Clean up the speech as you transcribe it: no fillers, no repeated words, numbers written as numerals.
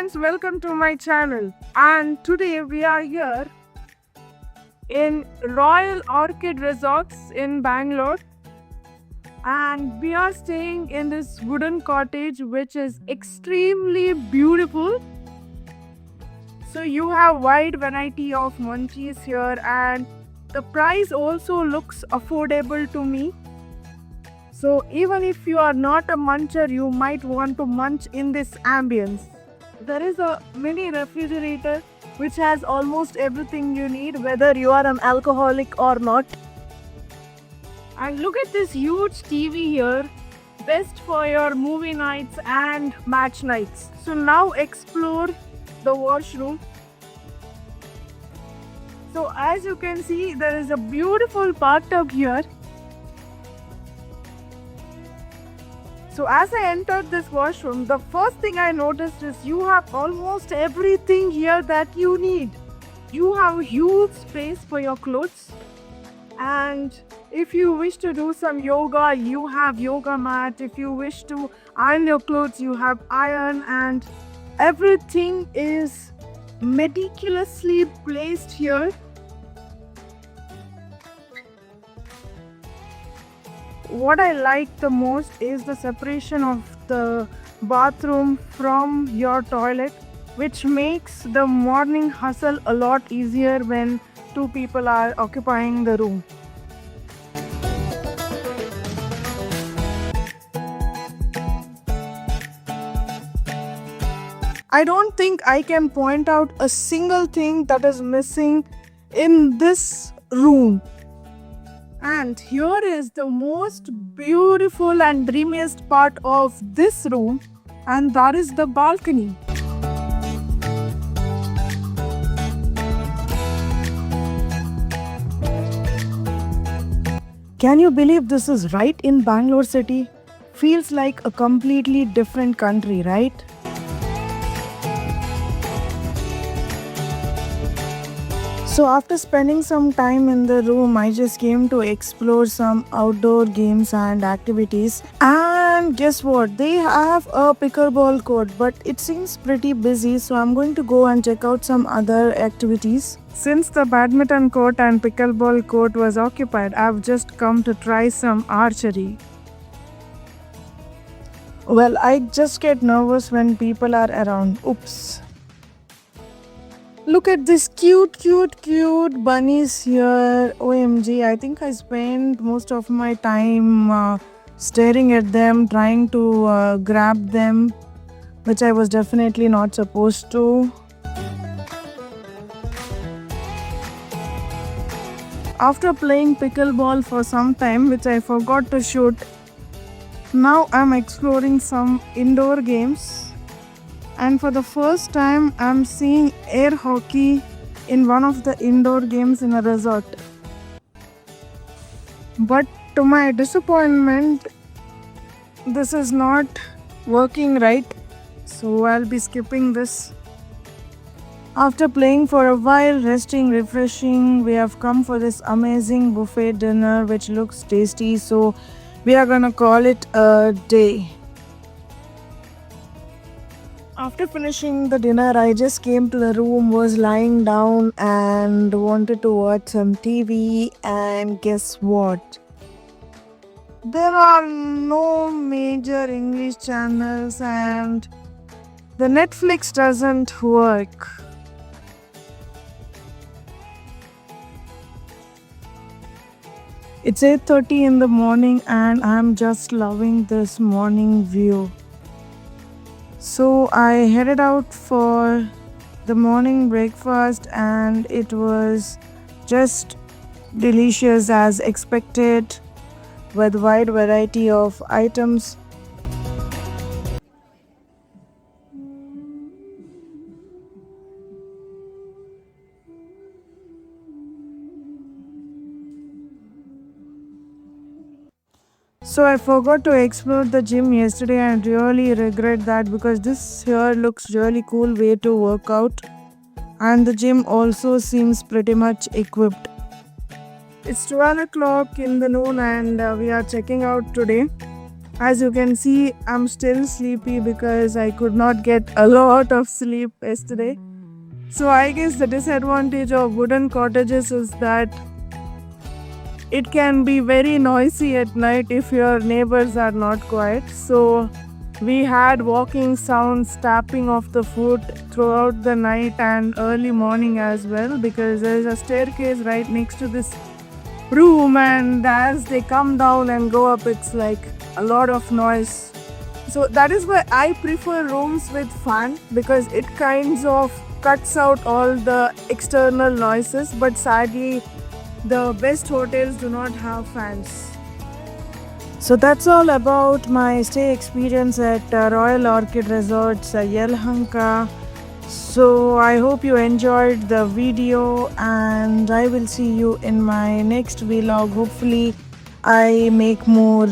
friends, welcome to my channel. And today we are here in Royal Orchid Resorts in Bangalore. And we are staying in this wooden cottage which is extremely beautiful. So you have wide variety of munchies here and the price also looks affordable to me. So even if you are not a muncher, you might want to munch in this ambience. There is a mini refrigerator which has almost everything you need, whether you are an alcoholic or not. And look at this huge TV here, best for your movie nights and match nights. So now explore the washroom. So as you can see, there is a beautiful bathtub here. So as I entered this washroom, the first thing I noticed is you have almost everything here that you need. You have huge space for your clothes, and if you wish to do some yoga, you have yoga mat. If you wish to iron your clothes, you have iron, and everything is meticulously placed here. What I like the most is the separation of the bathroom from your toilet, which makes the morning hustle a lot easier when two people are occupying the room. I don't think I can point out a single thing that is missing in this room. And here is the most beautiful and dreamiest part of this room, and that is the balcony. Can you believe this is right in Bangalore city? Feels like a completely different country, right? So after spending some time in the room, I just came to explore some outdoor games and activities. And guess what? They have a pickleball court, but it seems pretty busy, so I'm going to go and check out some other activities. Since the badminton court and pickleball court was occupied, I've just come to try some archery. Well, I just get nervous when people are around. Oops. Look at this cute bunnies here. OMG, I think I spent most of my time staring at them, trying to grab them, which I was definitely not supposed to. After playing pickleball for some time, which I forgot to shoot, now I'm exploring some indoor games. And for the first time, I'm seeing air hockey in one of the indoor games in a resort. But to my disappointment, this is not working right. So I'll be skipping this. After playing for a while, resting, refreshing, we have come for this amazing buffet dinner which looks tasty. So we are gonna call it a day. After finishing the dinner, I just came to the room, was lying down and wanted to watch some TV, and guess what? There are no major English channels and the Netflix doesn't work. It's 8:30 in the morning and I'm just loving this morning view. So I headed out for the morning breakfast and it was just delicious as expected with wide variety of items. So I forgot to explore the gym yesterday and really regret that because this here looks really cool way to work out, and the gym also seems pretty much equipped. It's 12 o'clock in the noon and we are checking out today. As you can see, I'm still sleepy because I could not get a lot of sleep yesterday. So I guess the disadvantage of wooden cottages is that it can be very noisy at night if your neighbors are not quiet. So we had walking sounds, tapping of the foot throughout the night and early morning as well, because there is a staircase right next to this room, and as they come down and go up, it's like a lot of noise. So that is why I prefer rooms with fan, because it kinds of cuts out all the external noises. But sadly, the best hotels do not have fans. So that's all about my stay experience at Royal Orchid Resorts, Yelhanka. So I hope you enjoyed the video, and I will see you in my next vlog. Hopefully I make more